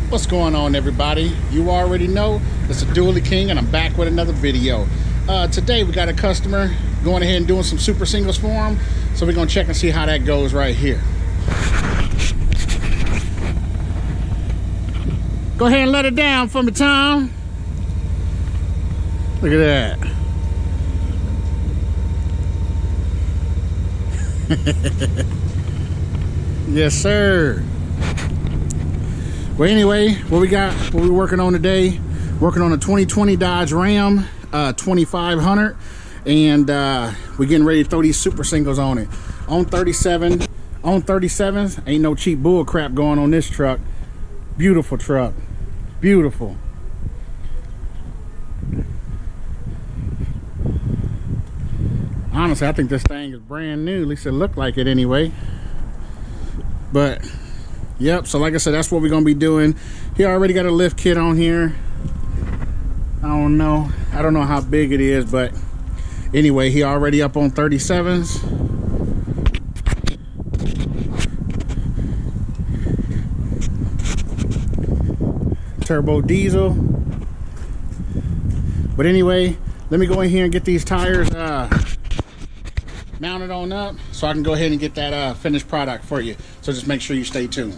What's going on, everybody? You already know it's the Dooley King, and I'm back with another video. Today we got a customer going ahead and doing some super singles for him, so we're gonna check and see how that goes right here. Go ahead and let it down for me, Tom. Look at that. Yes, sir. Well, anyway, what we're working on today, working on a 2020 Dodge Ram 2500, and we're getting ready to throw these super singles on it. On 37s, ain't no cheap bull crap going on this truck. Beautiful truck, beautiful. Honestly, I think this thing is brand new. At least it looked like it anyway. But yep, so like I said, that's what we're gonna be doing. He already got a lift kit on here. I don't know how big it is, but anyway, he already up on 37s. Turbo diesel. But anyway, let me go in here and get these tires mounted on up so I can go ahead and get that finished product for you. So just make sure you stay tuned.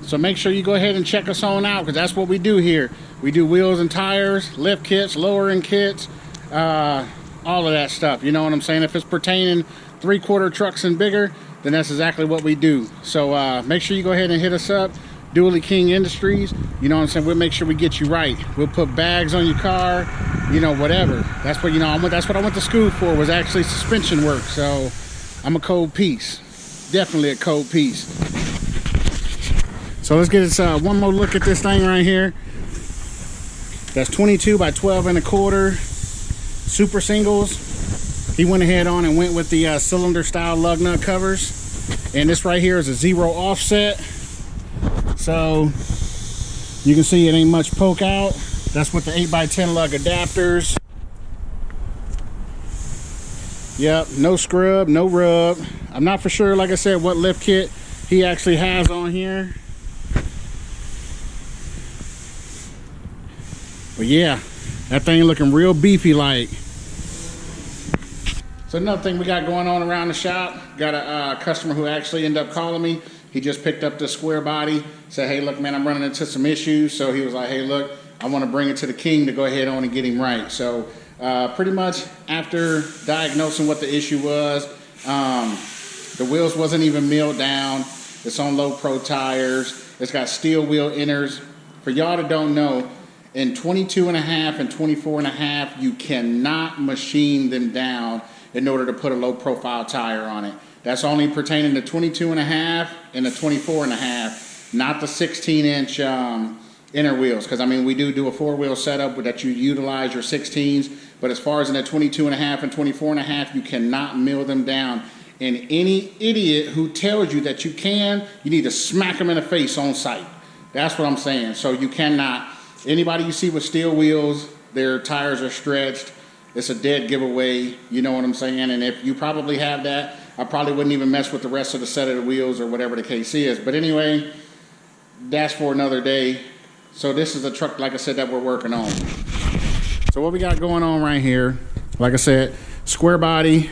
So make sure you go ahead and check us on out, because that's what we do here. We do wheels and tires, lift kits, lowering kits, all of that stuff. You know what I'm saying? If it's pertaining 3/4 trucks and bigger, then that's exactly what we do. So make sure you go ahead and hit us up, Dooley King Industries. You know what I'm saying? We'll make sure we get you right. We'll put bags on your car, you know, whatever. That's what, you know, that's what I went to school for, was actually suspension work. So I'm a cold piece, definitely a cold piece. So let's get this one more look at this thing right here. That's 22 by 12 1/4 super singles. He went ahead on and went with the cylinder style lug nut covers, and this right here is a 0 offset, so you can see it ain't much poke out. That's with the 8x10 lug adapters. Yep, no scrub, no rub. I'm not for sure, like I said, what lift kit he actually has on here. But yeah, that thing looking real beefy like. So another thing we got going on around the shop, got a customer who actually ended up calling me. He just picked up this square body, said, hey, look, man, I'm running into some issues. So he was like, hey, look, I want to bring it to the King to go ahead on and get him right. So pretty much after diagnosing what the issue was, the wheels wasn't even milled down. It's on low pro tires. It's got steel wheel inners. For y'all that don't know, in 22.5 and 24.5, you cannot machine them down in order to put a low profile tire on it. That's only pertaining to 22.5 and the 24.5. not the 16-inch inner wheels, because I mean we do a 4-wheel setup that you utilize your 16s, but as far as in the 22.5 and 24.5, you cannot mill them down. And any idiot who tells you that you can, you need to smack them in the face on sight. That's what I'm saying. So you cannot. Anybody you see with steel wheels, their tires are stretched. It's a dead giveaway. You know what I'm saying? And if you probably have that, I probably wouldn't even mess with the rest of the set of the wheels or whatever the case is. But anyway, that's for another day. So this is a truck, like I said, that we're working on. So what we got going on right here, like I said, square body.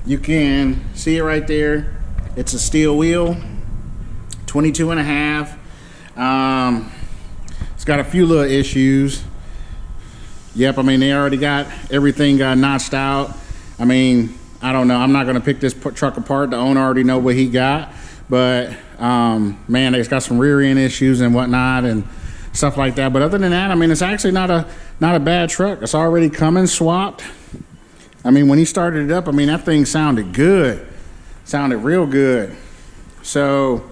You can see it right there. It's a steel wheel, 22.5. It's got a few little issues. Yep, I mean, they already got everything notched out. I mean, I don't know. I'm not going to pick this truck apart. The owner already know what he got. But, man, it's got some rear end issues and whatnot and stuff like that. But other than that, I mean, it's actually not a bad truck. It's already Cummins swapped. I mean, when he started it up, I mean, that thing sounded good. Sounded real good. So,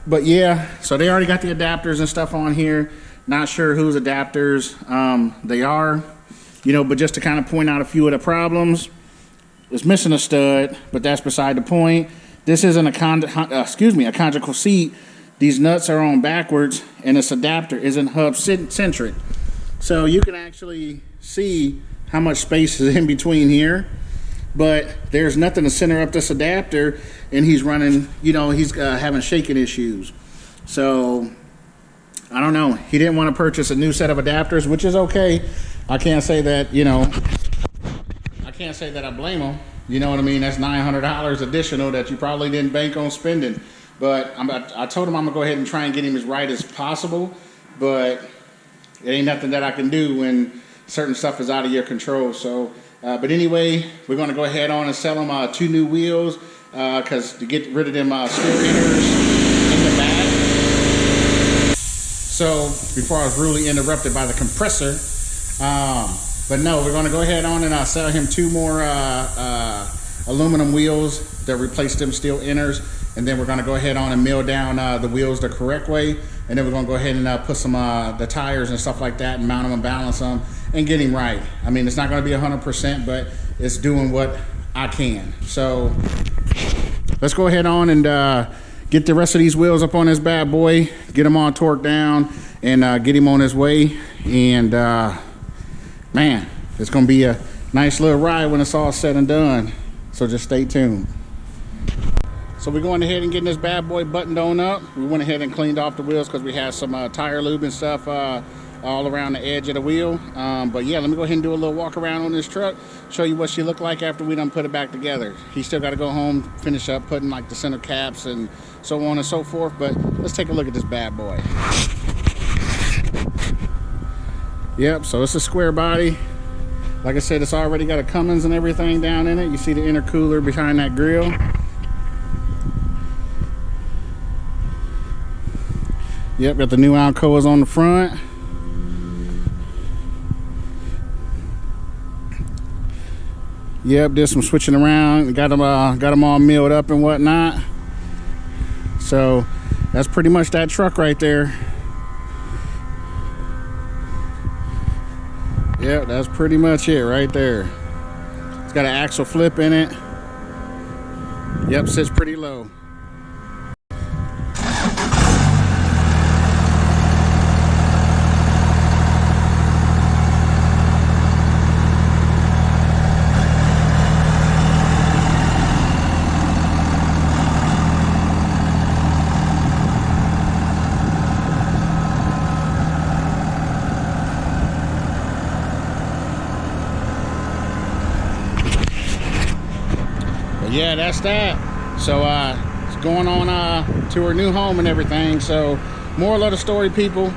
but yeah, so they already got the adapters and stuff on here. Not sure whose adapters they are, you know, but just to kind of point out a few of the problems. It's missing a stud, but that's beside the point. This isn't a conjugal seat. These nuts are on backwards, and this adapter isn't hub centric. So you can actually see how much space is in between here, but there's nothing to center up this adapter, and he's running, you know, he's having shaking issues. So I don't know. He didn't want to purchase a new set of adapters, which is okay. I can't say that, you know, I can't say that I blame him. You know what I mean? That's $900 additional that you probably didn't bank on spending. But I told him I'm gonna go ahead and try and get him as right as possible, but it ain't nothing that I can do when certain stuff is out of your control. So, but anyway, we're gonna go ahead on and sell him 2 new wheels, because to get rid of them steel inners in the back. So before I was rudely interrupted by the compressor, but no, we're gonna go ahead on and sell him 2 more aluminum wheels that replace them steel inners, and then we're gonna go ahead on and mill down the wheels the correct way, and then we're gonna go ahead and put some the tires and stuff like that and mount them and balance them and get him right. I mean, it's not gonna be 100%, but it's doing what I can. So let's go ahead on and get the rest of these wheels up on this bad boy, get them all torqued down, and get him on his way. And man, it's gonna be a nice little ride when it's all said and done. So just stay tuned. So we're going ahead and getting this bad boy buttoned on up. We went ahead and cleaned off the wheels because we had some tire lube and stuff all around the edge of the wheel. But yeah, let me go ahead and do a little walk around on this truck, show you what she looked like after we done put it back together. He still got to go home, finish up putting like the center caps and so on and so forth. But let's take a look at this bad boy. Yep, so it's a square body. Like I said, it's already got a Cummins and everything down in it. You see the intercooler behind that grill. Yep, got the new alcoas on the front. Yep, did some switching around. Got them all milled up and whatnot. So that's pretty much that truck right there. Yep, that's pretty much it right there. It's got an axle flip in it. Yep, sits pretty low. Yeah, that's that. So it's going on to her new home and everything. So moral of the story, people,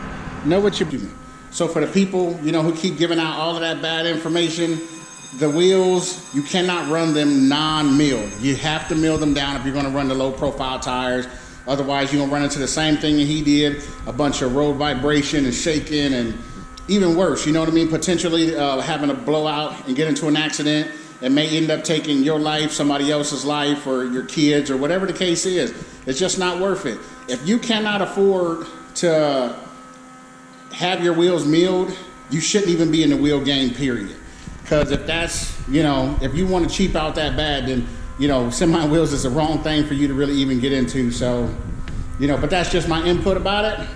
know what you do. So for the people, you know, who keep giving out all of that bad information, the wheels, you cannot run them non-milled. You have to mill them down if you're going to run the low profile tires. Otherwise you're going to run into the same thing that he did, a bunch of road vibration and shaking, and even worse, you know what I mean, potentially having a blowout and get into an accident it may end up taking your life, somebody else's life, or your kids, or whatever the case is. It's just not worth it. If you cannot afford to have your wheels milled, you shouldn't even be in the wheel game, period. Because if that's, if you want to cheap out that bad, then, semi wheels is the wrong thing for you to really even get into. So, but that's just my input about it.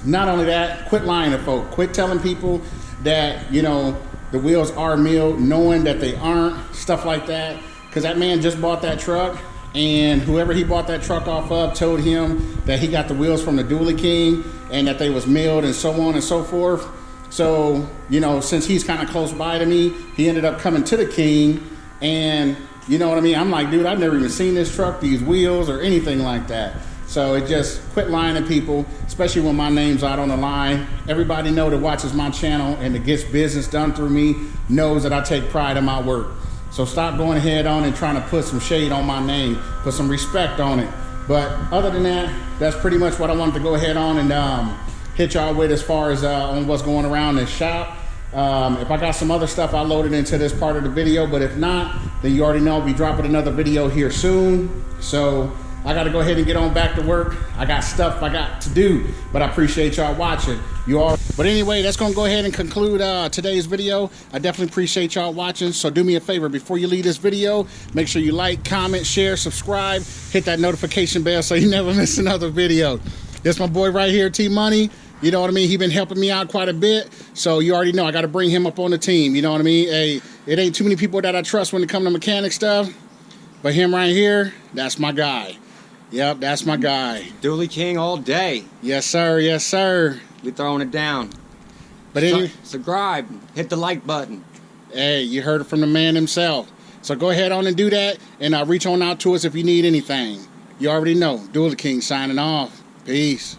Not only that, quit lying to folk. Quit telling people that, the wheels are milled, knowing that they aren't, stuff like that. Because that man just bought that truck, and whoever he bought that truck off of told him that he got the wheels from the Dooley King and that they was milled and so on and so forth. So, since he's kind of close by to me, he ended up coming to the King, and you know what I mean? I'm like, dude, I've never even seen this truck, these wheels, or anything like that. So it just quit lying to people, especially when my name's out on the line. Everybody that watches my channel and that gets business done through me knows that I take pride in my work. So stop going ahead on and trying to put some shade on my name, put some respect on it. But other than that, that's pretty much what I wanted to go ahead on and hit y'all with as far as on what's going around this shop. If I got some other stuff, I'll load it into this part of the video. But if not, then you already know I'll be dropping another video here soon. So I got to go ahead and get on back to work. I got stuff I got to do, but I appreciate y'all watching. But anyway, that's going to go ahead and conclude today's video. I definitely appreciate y'all watching. So do me a favor, before you leave this video, make sure you like, comment, share, subscribe, hit that notification bell so you never miss another video. This my boy right here, T-Money. You know what I mean? He been helping me out quite a bit. So you already know I got to bring him up on the team. You know what I mean? Hey, it ain't too many people that I trust when it comes to mechanic stuff. But him right here, that's my guy. Yep, that's my guy. Dooley King all day. Yes, sir. Yes, sir. We throwing it down. But anyway, subscribe. Hit the like button. Hey, you heard it from the man himself. So go ahead on and do that. And reach on out to us if you need anything. You already know. Dooley King signing off. Peace.